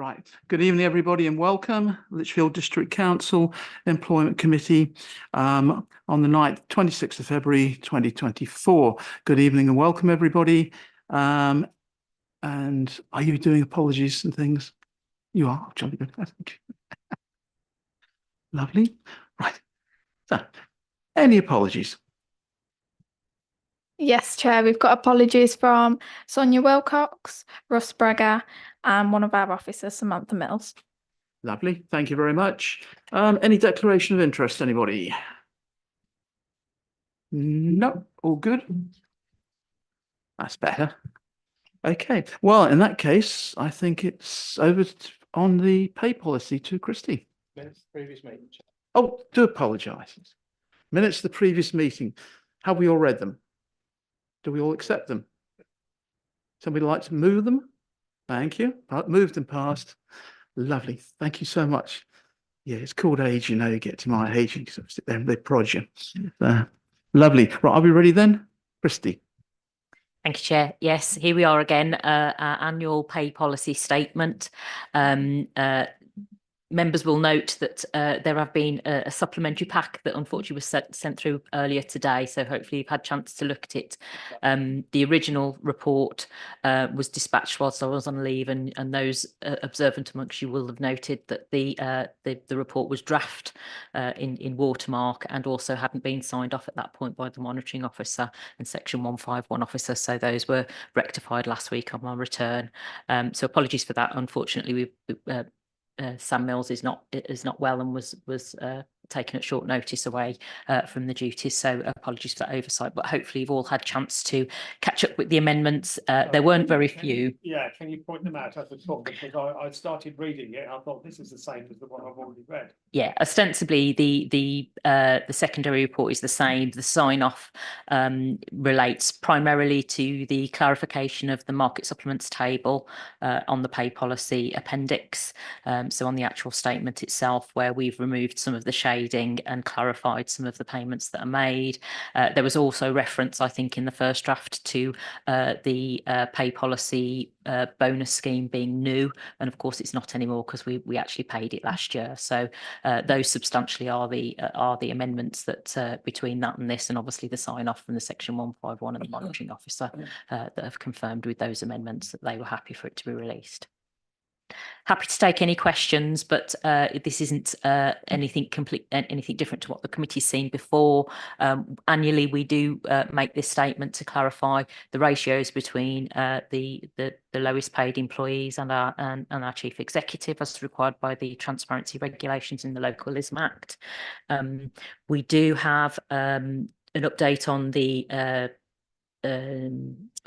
Right. Good evening, everybody, and welcome. Lichfield District Council Employment Committee on the 9th, 26th of February, 2024. Good evening and welcome, everybody. And are you doing apologies and things? You are. Jolly good. Lovely. Right. So, any apologies? Yes, Chair, we've got apologies from Sonia Wilcox, Russ Braga, and one of our officers, Samantha Mills. Lovely. Thank you very much. Any declaration of interest, anybody? No, all good. That's better. Okay. Well, in that case, I think it's over on the pay policy to Christy. Minutes of the previous meeting. Oh, do apologise. Minutes of the previous meeting. Have we all read them? Do we all accept them? Somebody like to move them? Thank you. Moved and passed. Lovely. Thank you so much. Yeah, it's called age, you get to my age, you sit there and they prod you. Lovely. Right, are we ready then? Christy. Thank you, Chair. Yes, here we are again, our annual pay policy statement. Members will note that there have been a supplementary pack that unfortunately was sent through earlier today, so hopefully you've had a chance to look at it. The original report was dispatched whilst I was on leave, and those observant amongst you will have noted that the report was draft in watermark and also hadn't been signed off at that point by the monitoring officer and section 151 officer, so those were rectified last week on my return. So apologies for that. Unfortunately, Sam Mills is not well and was taken at short notice away from the duties, so apologies for that oversight, but hopefully you've all had a chance to catch up with the amendments. There weren't very few. Can you point them out as a talk, because I started reading it and I thought this is the same as the one I've already read. Yeah, ostensibly the secondary report is the same. The sign-off relates primarily to the clarification of the market supplements table on the pay policy appendix. So on the actual statement itself, where we've removed some of the shading and clarified some of the payments that are made. There was also reference, I think, in the first draft to the pay policy bonus scheme being new, and of course it's not anymore because we actually paid it last year. So those substantially are the amendments that between that and this, and obviously the sign off from the section 151 and the monitoring officer that have confirmed with those amendments that they were happy for it to be released. Happy to take any questions, but this isn't anything different to what the committee's seen before. Annually, we do make this statement to clarify the ratios between the lowest paid employees and our chief executive, as required by the transparency regulations in the Localism Act. We do have an update on the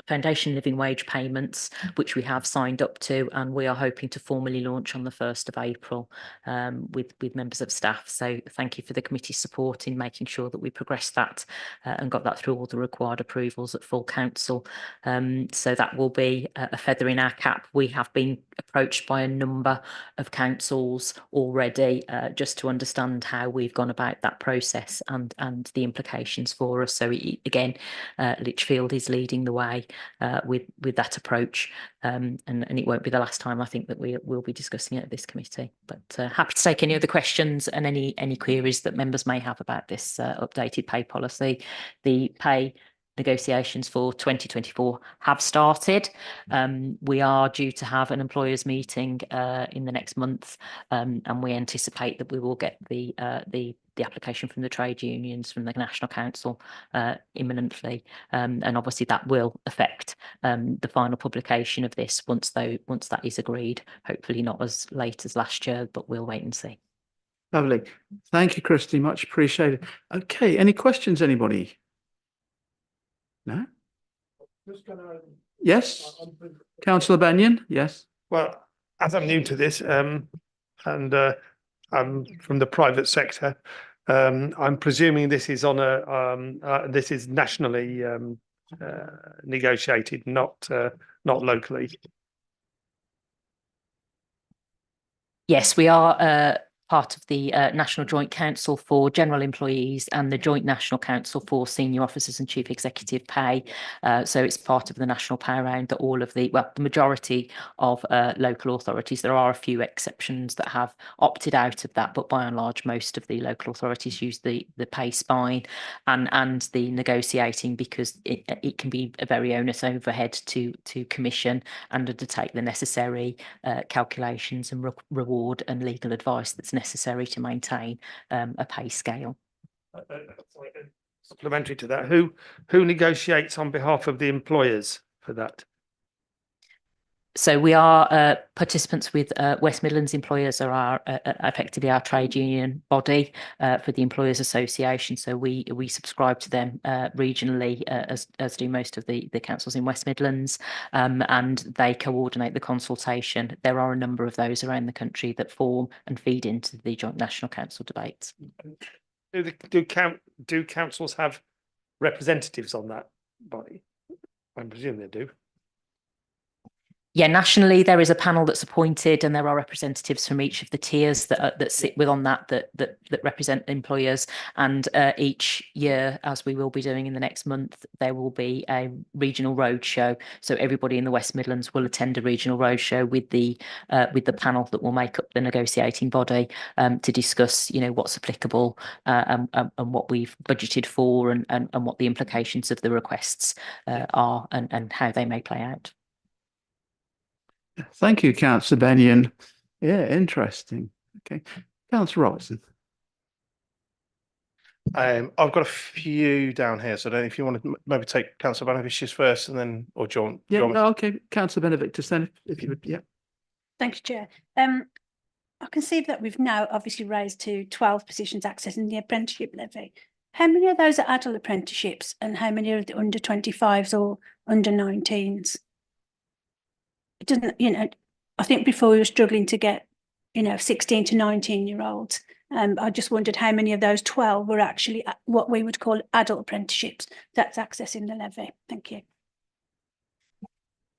foundation living wage payments, which we have signed up to, and we are hoping to formally launch on the 1st of April with members of staff. So thank you for the committee's support in making sure that we progressed that and got that through all the required approvals at full council. So that will be a feather in our cap. We have been approached by a number of councils already just to understand how we've gone about that process and the implications for us. So again, Lichfield is leading the way with that approach, and it won't be the last time I think that we will be discussing it at this committee. But happy to take any other questions and any queries that members may have about this updated pay policy. The pay negotiations for 2024 have started. We are due to have an employers meeting in the next month, and we anticipate that we will get the application from the trade unions, from the National Council imminently, and obviously that will affect the final publication of this once that is agreed. Hopefully not as late as last year, but we'll wait and see. Lovely. Thank you, Christy. Much appreciated. Okay, any questions, anybody? No? Yes, Councillor Benyon. Yes. Well, as I'm new to this, and I'm from the private sector, I'm presuming this is on this is nationally negotiated, not locally. Yes, we are part of the National Joint Council for General Employees and the Joint National Council for Senior Officers and Chief Executive Pay. So it's part of the national pay round that all of the majority of local authorities, there are a few exceptions that have opted out of that, but by and large, most of the local authorities use the pay spine and the negotiating, because it can be a very onerous overhead to commission and undertake the necessary calculations and reward and legal advice that's necessary to maintain a pay scale. Supplementary to that, who negotiates on behalf of the employers for that? So we are participants with West Midlands Employers are our effectively our trade union body for the Employers Association. So we subscribe to them regionally, as do most of the councils in West Midlands, and they coordinate the consultation. There are a number of those around the country that form and feed into the Joint National Council debates. Do councils have representatives on that body? I presume they do. Yeah, nationally there is a panel that's appointed, and there are representatives from each of the tiers that sit within that represent employers. And each year, as we will be doing in the next month, there will be a regional roadshow. So everybody in the West Midlands will attend a regional roadshow with the panel that will make up the negotiating body to discuss, what's applicable and what we've budgeted for, and what the implications of the requests are, and how they may play out. Thank you, Councillor Bennion. Yeah, interesting. Okay, Councillor Robertson. I've got a few down here, so I don't know if you want to maybe take Councillor Banavicius first, and then, or do you want? Yeah, no, okay, Councillor Benedictus then, if you would, yeah. Thank you, Chair. I can see that we've now obviously raised to 12 positions accessing the apprenticeship levy. How many of those are adult apprenticeships, and how many are the under 25s or under 19s? It doesn't, I think before we were struggling to get, 16 to 19-year-olds. I just wondered how many of those 12 were actually what we would call adult apprenticeships that's accessing the levy. Thank you.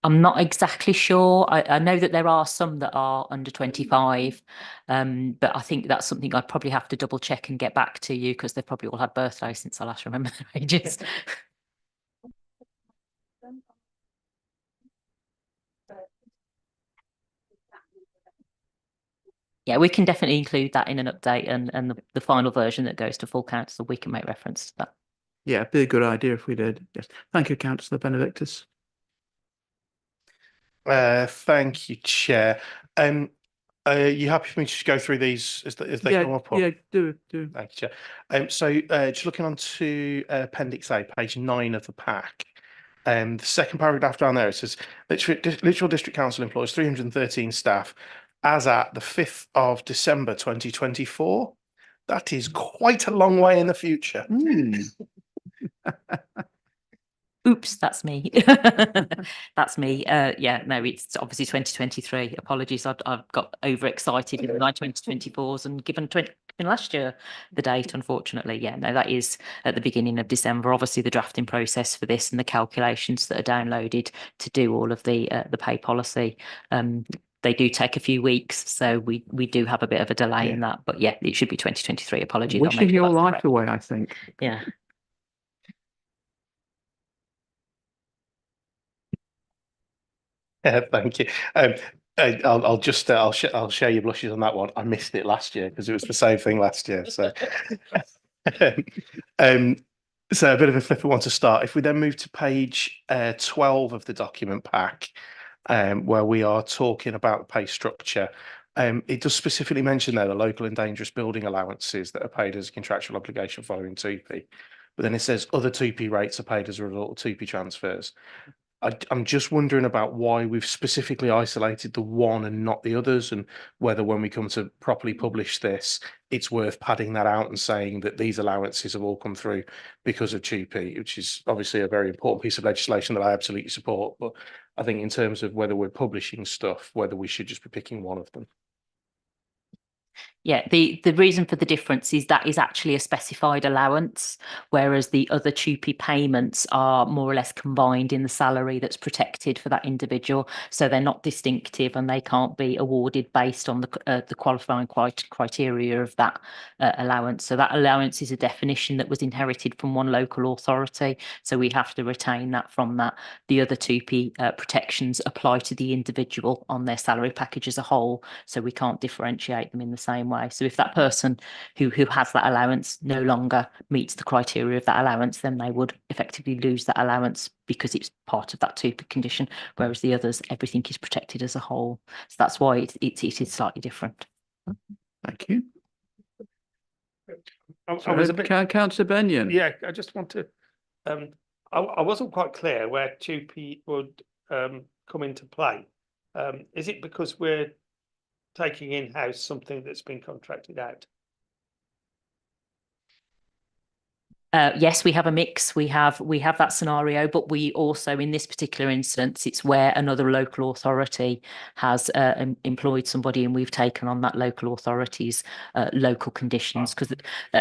I'm not exactly sure. I know that there are some that are under 25, but I think that's something I'd probably have to double check and get back to you, because they've probably all had birthdays since I last remember their ages. Yeah, we can definitely include that in an update, and the final version that goes to full council, we can make reference to that. Yeah, it'd be a good idea if we did. Yes. Thank you, Councillor Benedictus. Thank you, Chair. Are you happy for me to just go through these as they come up? Yeah, do. Thank you, Chair. So just looking on to Appendix A, page 9 of the pack. The second paragraph down there, it says, Lichfield District Council employs 313 staff as at the 5th of December 2024. That is quite a long way in the future. Oops, that's me. That's me. Yeah, no, it's obviously 2023. Apologies, I've got overexcited in my 2024s and given last year the date, unfortunately. Yeah, no, that is at the beginning of December. Obviously, the drafting process for this and the calculations that are downloaded to do all of the pay policy, they do take a few weeks, so we do have a bit of a delay in that. But yeah, it should be 2023. Apologies. Wishing your life away, I think. Yeah. Thank you. I'll share your blushes on that one. I missed it last year because it was the same thing last year. So, so a bit of a flipper one to start. If we then move to page 12 of the document pack, where we are talking about the pay structure, it does specifically mention there the local and dangerous building allowances that are paid as a contractual obligation following 2P. But then it says other 2P rates are paid as a result of 2P transfers. I'm just wondering about why we've specifically isolated the one and not the others, and whether when we come to properly publish this, it's worth padding that out and saying that these allowances have all come through because of 2P, which is obviously a very important piece of legislation that I absolutely support. But I think in terms of whether we're publishing stuff, whether we should just be picking one of them. Yeah, the reason for the difference is that is actually a specified allowance, whereas the other TUPE payments are more or less combined in the salary that's protected for that individual. So they're not distinctive and they can't be awarded based on the qualifying criteria of that allowance. So that allowance is a definition that was inherited from one local authority. So we have to retain that from that. The other TUPE protections apply to the individual on their salary package as a whole. So we can't differentiate them in the same way. So if that person who has that allowance no longer meets the criteria of that allowance, then they would effectively lose that allowance because it's part of that TUPE condition, whereas the others, everything is protected as a whole. So that's why it is slightly different. Thank you. I was a bit, Councillor Benyon. yeah, I just want to, I wasn't quite clear where TUPE would come into play. Is it because we're taking in-house something that's been contracted out? Yes, we have a mix. We have that scenario, but we also, in this particular instance, it's where another local authority has employed somebody, and we've taken on that local authority's local conditions, because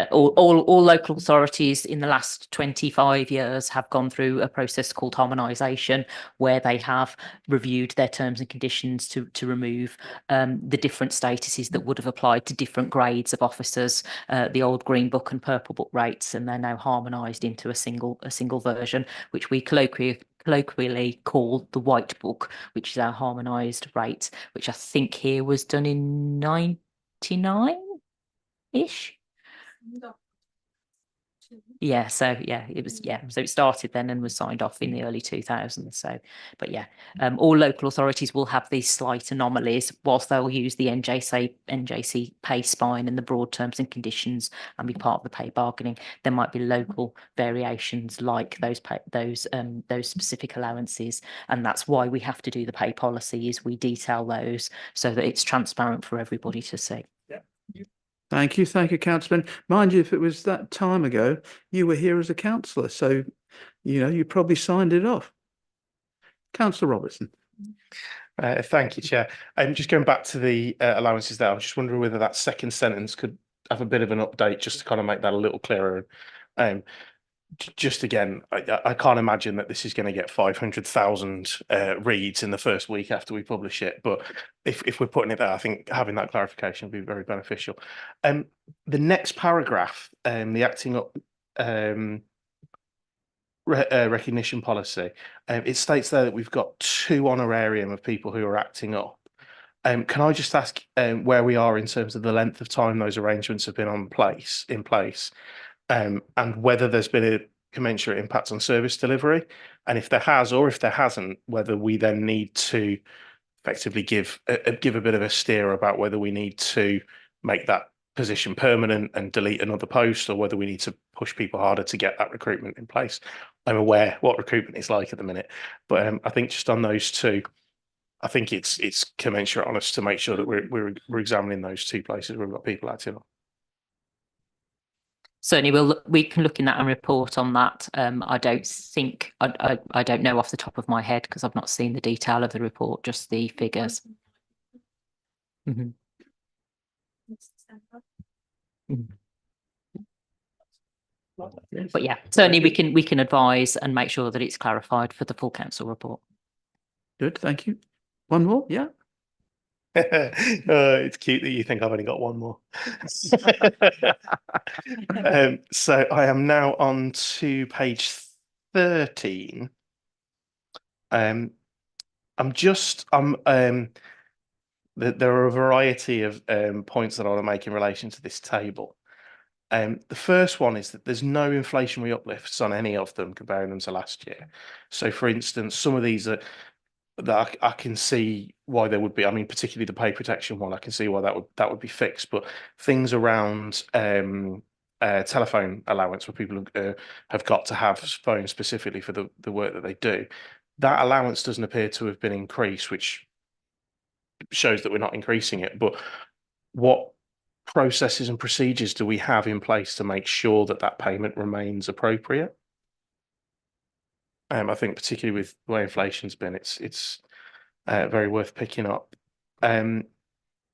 all local authorities in the last 25 years have gone through a process called harmonisation, where they have reviewed their terms and conditions to remove the different statuses that would have applied to different grades of officers, the old green book and purple book rates, and they're now harmonised into a single version, which we colloquially call the white book, which is our harmonised rate, which I think here was done in 99-ish. Yeah, so yeah, it was, yeah, so it started then and was signed off in the early 2000s. So, but yeah, all local authorities will have these slight anomalies, whilst they'll use the NJC pay spine and the broad terms and conditions and be part of the pay bargaining. There might be local variations like those specific allowances, and that's why we have to do the pay policy, is we detail those so that it's transparent for everybody to see. Thank you, Councillor Benyon. Mind you, if it was that time ago, you were here as a councillor, so you probably signed it off. Councillor Robertson. Thank you, Chair. Just going back to the allowances there, I was just wondering whether that second sentence could have a bit of an update just to kind of make that a little clearer. Just again, I can't imagine that this is going to get 500,000 reads in the first week after we publish it. But if we're putting it there, I think having that clarification would be very beneficial. The next paragraph, the acting up recognition policy, it states there that we've got 2 honorarium of people who are acting up. Can I just ask where we are in terms of the length of time those arrangements have been in place, and whether there's been a commensurate impact on service delivery, and if there has or if there hasn't, whether we then need to effectively give a bit of a steer about whether we need to make that position permanent and delete another post, or whether we need to push people harder to get that recruitment in place. I'm aware what recruitment is like at the minute, but I think just on those 2, I think it's commensurate on us to make sure that we're examining those 2 places where we've got people acting on. Certainly, we can look in that and report on that. I don't think I don't know off the top of my head, because I've not seen the detail of the report, just the figures. Mm-hmm. But yeah, certainly we can advise and make sure that it's clarified for the full council report. Good, thank you. One more, yeah. It's cute that you think I've only got one more. So I am now on to page 13. There are a variety of points that I want to make in relation to this table. The first one is that there's no inflationary uplifts on any of them comparing them to last year. So, for instance, some of these are that I can see why there would be. I mean, particularly the pay protection one, I can see why that would be fixed. But things around telephone allowance, where people have got to have phones specifically for the work that they do, that allowance doesn't appear to have been increased, which shows that we're not increasing it. But what processes and procedures do we have in place to make sure that that payment remains appropriate? I think particularly with the way inflation's been, it's very worth picking up.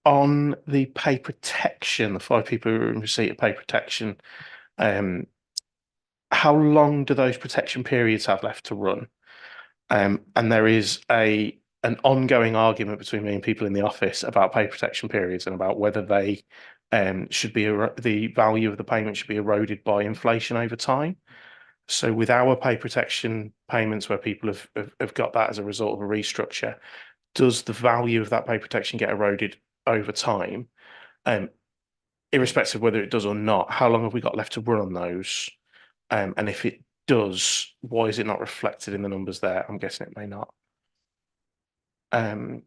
On the pay protection, the 5 people who are in receipt of pay protection, how long do those protection periods have left to run? And there is an ongoing argument between me and people in the office about pay protection periods and about whether they should be the value of the payment should be eroded by inflation over time. So with our pay protection payments, where people have got that as a result of a restructure, does the value of that pay protection get eroded over time? Irrespective of whether it does or not, how long have we got left to run on those? And if it does, why is it not reflected in the numbers there? I'm guessing it may not. Do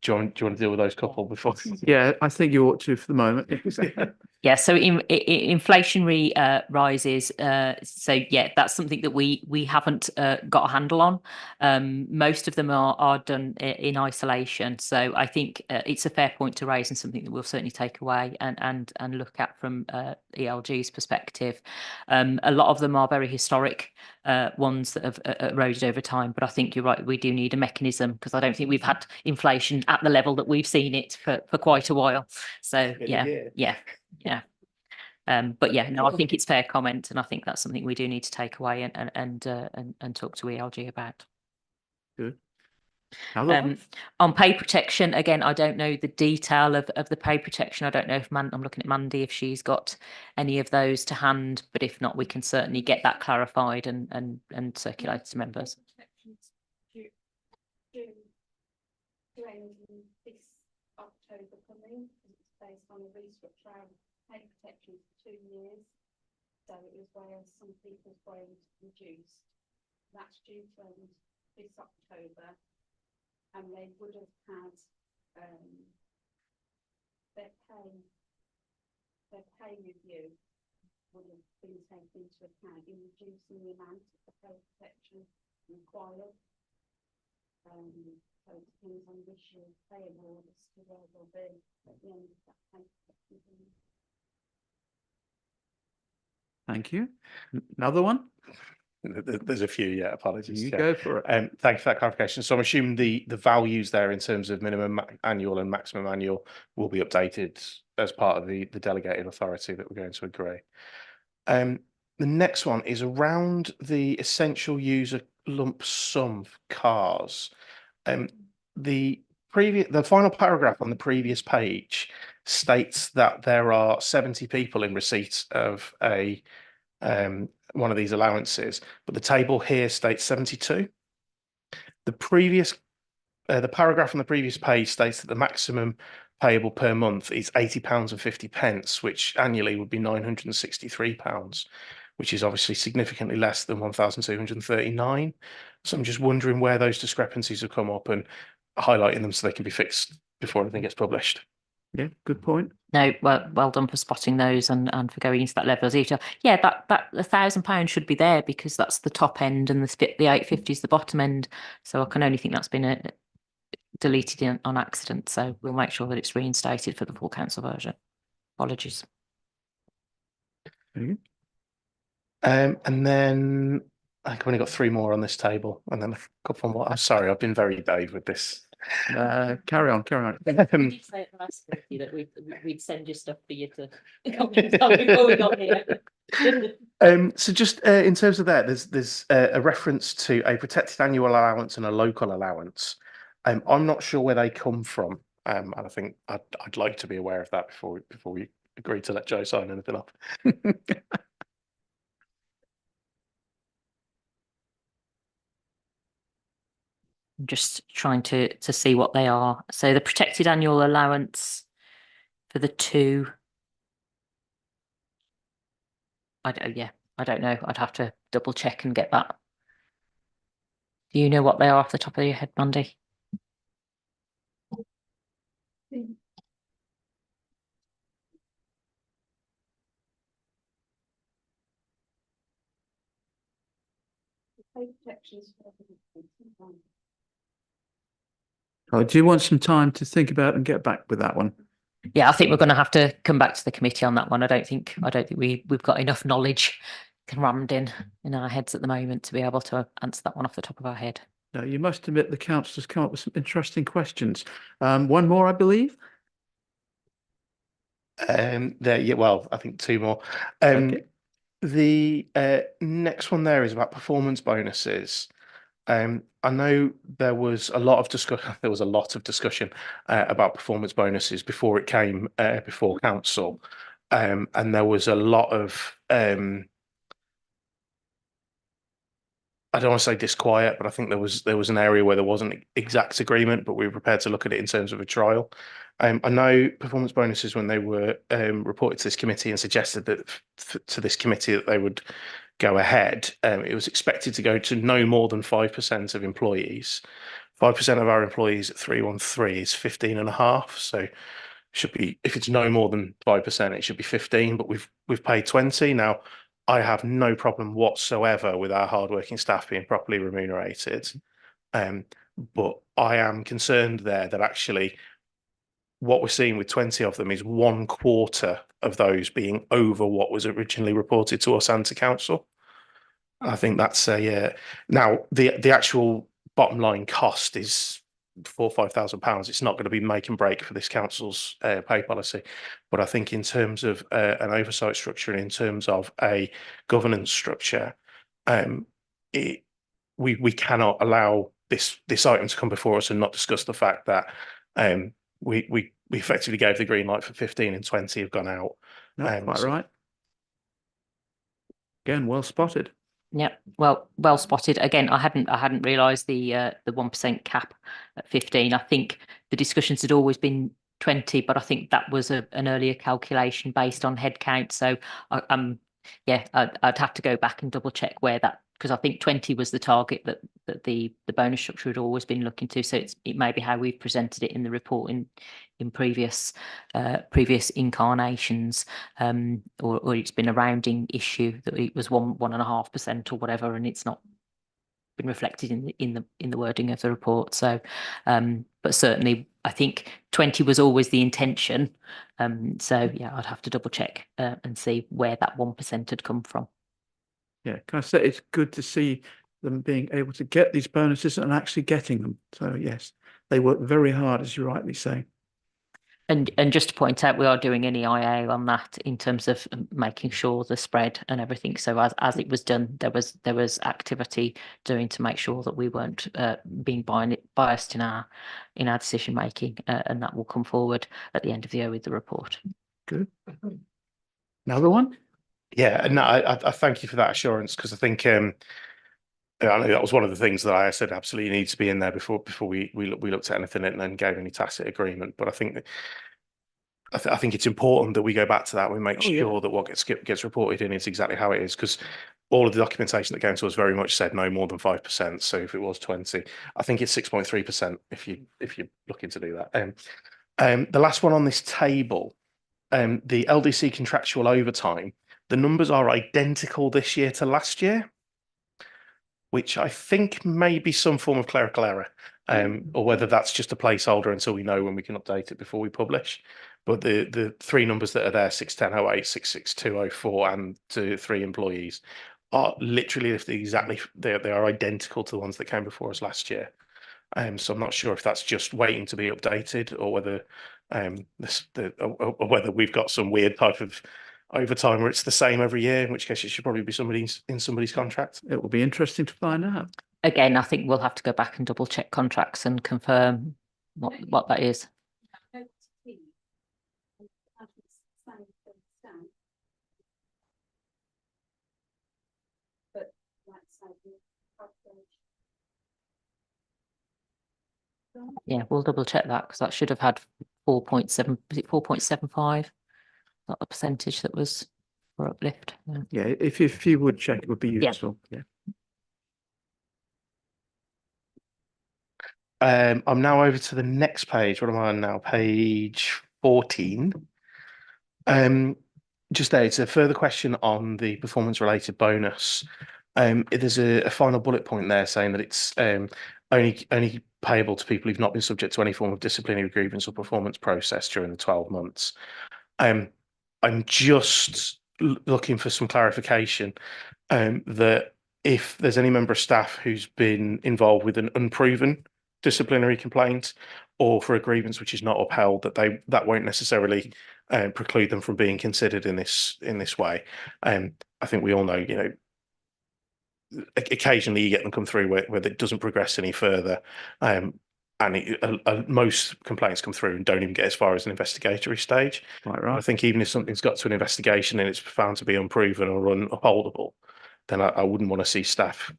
you want to deal with those couple before? Yeah, I think you ought to for the moment. Yeah, so inflationary rises. So yeah, that's something that we haven't got a handle on. Most of them are done in isolation. So I think it's a fair point to raise and something that we'll certainly take away and look at from ELG's perspective. A lot of them are very historic ones that have eroded over time. But I think you're right. We do need a mechanism, because I don't think we've had inflation at the level that we've seen it for quite a while. So yeah. But yeah, no, I think it's fair comment, and I think that's something we do need to take away and talk to ELG about. Good. Another one? On pay protection, again, I don't know the detail of the pay protection. I don't know if I'm looking at Mandy if she's got any of those to hand, but if not, we can certainly get that clarified and circulated to members. This October coming, it's based on a restructure pay protection for 2 years. So it was where some people's wages reduced. That's due to end this October, and they would have had their pay review would have been taken into account in reducing the amount of the pay protection required. So it depends on this year's pay award as to where they'll be at the end of that pay protection period. Thank you. Another one? There's a few, yeah, apologies. You Yeah. go for it. Thank you for that clarification. So I'm assuming the values there in terms of minimum annual and maximum annual will be updated as part of the delegated authority that we're going to agree. The next one is around the essential user lump sum for cars. The final paragraph on the previous page states that there are 70 people in receipt of a one of these allowances, but the table here states 72. The paragraph on the previous page states that the maximum payable per month is £80.50, which annually would be £963, which is obviously significantly less than 1,239. So I'm just wondering where those discrepancies have come up and highlighting them so they can be fixed before anything gets published. Yeah, good point. No, well done for spotting those and for going into that level of detail. Yeah, that £1,000 should be there because that's the top end and the 850 is the bottom end. So I can only think that's been deleted on accident. So we'll make sure that it's reinstated for the full council version. Apologies. Very good. And then I've only got 3 more on this table, and then a couple more. I'm sorry, I've been very Dave with this. Carry on. You did say at the last committee that we'd send you stuff for you to comment on before we got here. So just in terms of that, there's a reference to a protected annual allowance and a local allowance. I'm not sure where they come from, and I think I'd like to be aware of that before we agree to let Joe sign anything off. I'm just trying to see what they are. So the protected annual allowance for the 2. I don't know. I'd have to double check and get that. Do you know what they are off the top of your head, Mandy? Pay protections for everyone. Oh, do you want some time to think about and get back with that one? Yeah, I think we're going to have to come back to the committee on that one. I don't think we've got enough knowledge crammed in our heads at the moment to be able to answer that one off the top of our head. No, you must admit the councillors come up with some interesting questions. One more, I believe. Well, I think two more. Okay. The next one there is about performance bonuses. I know there was a lot of discussion. There was a lot of discussion about performance bonuses before it came before council, and there was a lot of I don't want to say disquiet, but I think there was an area where there wasn't exact agreement, but we were prepared to look at it in terms of a trial. I know performance bonuses when they were reported to this committee and suggested that to this committee that they would go ahead. It was expected to go to no more than 5% of employees. 5% of our employees at 313 is 15.5. So should be, if it's no more than 5%, it should be 15, but we've paid 20. Now, I have no problem whatsoever with our hardworking staff being properly remunerated. But I am concerned there that actually what we're seeing with 20 of them is 1/4 of those being over what was originally reported to us and to council. I think that's now the actual bottom line cost is £4,000-5,000. It's not going to be make and break for this council's pay policy, but I think in terms of an oversight structure and in terms of a governance structure, we cannot allow this item to come before us and not discuss the fact that we effectively gave the green light for 15 and 20 have gone out. No, quite right. Again, well spotted. Yeah, well spotted. Again, I hadn't realised the 1% cap at 15. I think the discussions had always been 20, but I think that was an earlier calculation based on headcount. So I'd have to go back and double check where that, because I think 20 was the target that the bonus structure had always been looking to. So it may be how we've presented it in the report in previous incarnations, or it's been a rounding issue that it was 1.5% or whatever, and it's not been reflected in the wording of the report. So, but certainly I think 20 was always the intention. So yeah, I'd have to double check and see where that 1% had come from. Yeah, can I say it's good to see them being able to get these bonuses and actually getting them. So yes, they work very hard, as you rightly say. And just to point out, we are doing an EIA on that in terms of making sure the spread and everything. So as it was done, there was activity doing to make sure that we weren't being biased in our decision making, and that will come forward at the end of the year with the report. Good. Another one? Yeah, and I thank you for that assurance, because I think I know that was one of the things that I said absolutely needs to be in there before we looked at anything and then gave any tacit agreement. But I think I think it's important that we go back to that. We make sure that what gets reported in is exactly how it is, because all of the documentation that came to us very much said no more than 5%. So if it was 20, I think it's 6.3% if you're looking to do that. The last one on this table, the LDC contractual overtime, the numbers are identical this year to last year, which I think may be some form of clerical error, or whether that's just a placeholder until we know when we can update it before we publish. But the three numbers that are there, 61008, 66204, and to 3 employees, are literally they are identical to the ones that came before us last year. So I'm not sure if that's just waiting to be updated, or whether or whether we've got some weird type of overtime where it's the same every year, in which case it should probably be in somebody's contract. It will be interesting to find out. Again, I think we'll have to go back and double check contracts and confirm what that is. Yeah, we'll double check that, because that should have had 4.7, was it 4.75? Not the percentage that was for uplift. Yeah, if you would check, it would be useful. Yeah. I'm now over to the next page. What am I on now? Page 14. Just there, it's a further question on the performance-related bonus. There's a final bullet point there saying that it's only payable to people who've not been subject to any form of disciplinary grievance or performance process during the 12 months. I'm just looking for some clarification that if there's any member of staff who's been involved with an unproven disciplinary complaint, or for a grievance which is not upheld, that won't necessarily preclude them from being considered in this way. I think we all know, you know, occasionally you get them come through where it doesn't progress any further. Most complaints come through and don't even get as far as an investigatory stage. Quite I right. think even if something's got to an investigation and it's found to be unproven or unupholdable, then I wouldn't want to see staff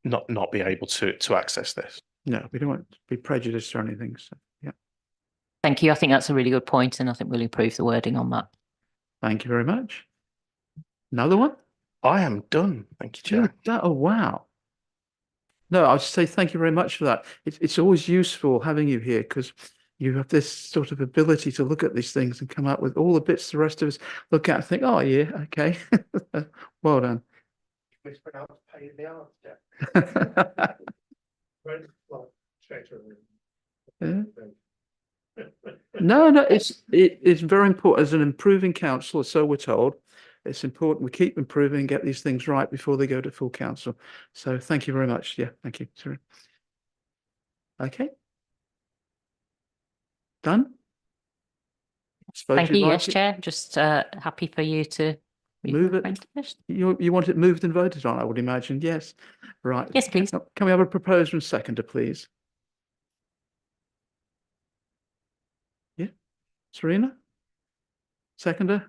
not be able to access this. No, we don't want to be prejudiced or anything. So, yeah, Thank you. I think that's a really good point, and I think we'll improve the wording on that. thank you very much. Another one? I am done. Thank you, Chair. Oh, wow. No, I'll just say thank you very much for that. It's always useful having you here because you have this sort of ability to look at these things and come up with all the bits the rest of us look at and think, oh, yeah, okay. Well done. Yeah. No, it's very important as an improving council, so we're told. It's important we keep improving and get these things right before they go to full council. So thank you very much. Yeah, thank you. Sorry. Okay. Done? Suppose Thank you'd you. like Yes, it- Chair. Just happy for you to Move it. finished. You want it moved and voted on, I would imagine. Yes. Right. Yes, please. Can we have a proposer and seconder, please? Yeah. Serena? Seconder?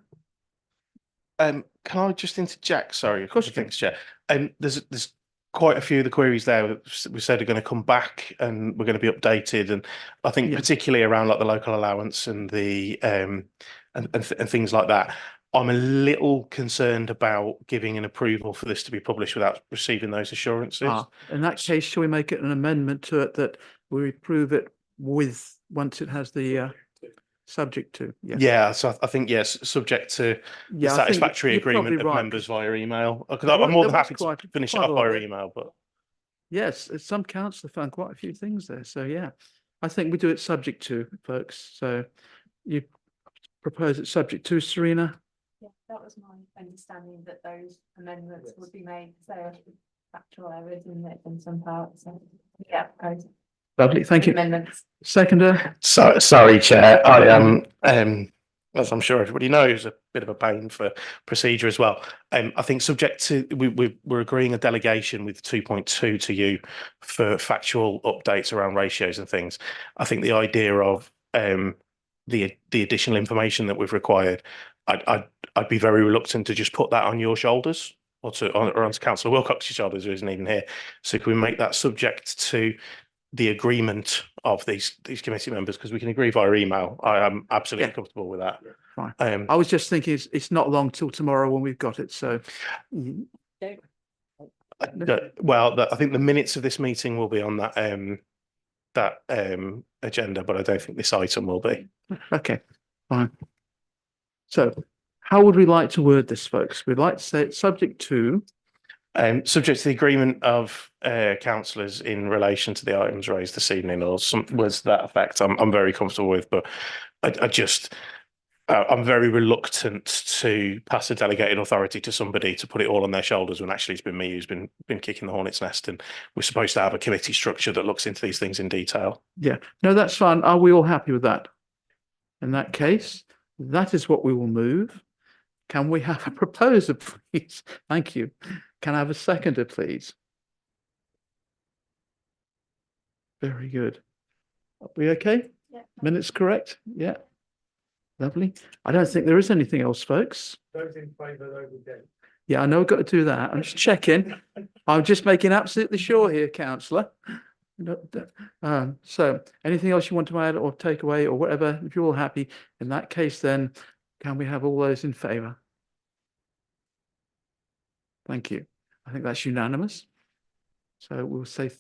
Can I just interject? Sorry, of course you can. thanks, Chair. There's quite a few of the queries there that we said are going to come back and we're going to be updated, and I think Yeah. particularly around like the local allowance and the and things like that. I'm a little concerned about giving an approval for this to be published without receiving those assurances. In that case, shall we make it an amendment to it that we approve it with, once it has the subject to? Yeah. Yeah, so I think yes, subject to the Yeah, I think satisfactory you're agreement probably of right, members 'cause via email. 'Cause there I'm more was than happy to quite- finish it quite a off lot. via email, but Yes, some council found quite a few things there. So yeah, I think we do it subject to, folks. So you propose it subject to, Serena? Yeah, that was my understanding that those amendments would be made, so factual errors in some parts, so, yeah, those Lovely, thank you. amendments. Seconder? sorry, Chair. I am, as I'm sure everybody knows, a bit of a pain for procedure as well. I think subject to we're agreeing a delegation with 2.2 to you for factual updates around ratios and things. I think the idea of the additional information that we've required, I'd be very reluctant to just put that on your shoulders or onto Councillor Wilcox's shoulders, who isn't even here. So can we make that subject to the agreement of these committee members, because we can agree via email. I am absolutely Yeah. comfortable with that. Fine. I was just thinking it's not long till tomorrow when we've got it. So I think the minutes of this meeting will be on that agenda, but I don't think this item will be. okay, fine. So how would we like to word this, folks? We'd like to say it's subject to. Subject to the agreement of councillors in relation to the items raised this evening, or some words to that effect. I'm very comfortable with, but I'm very reluctant to pass a delegated authority to somebody to put it all on their shoulders when actually it's been me who's been kicking the hornet's nest, and we're supposed to have a committee structure that looks into these things in detail. Yeah, no, that's fine. Are we all happy with that? In that case, that is what we will move. Can we have a proposer, please? Thank you. Can I have a seconder, please? Very good. Are we okay? Yeah. Minutes correct? Yeah. Lovely. I don't think there is anything else, folks. Those in favour, those against. Yeah, I know I've got to do that. I'm just checking. I'm just making absolutely sure here, councillor. So anything else you want to add or take away or whatever, if you're all happy, in that case, then can we have all those in favour? Thank you. I think that's unanimous. So we'll say,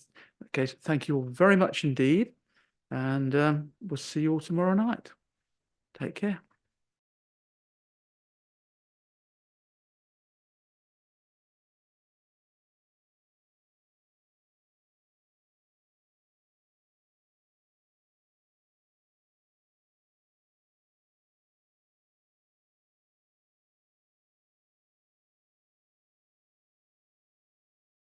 okay, thank you all very much indeed. And we'll see you all tomorrow night. Take care.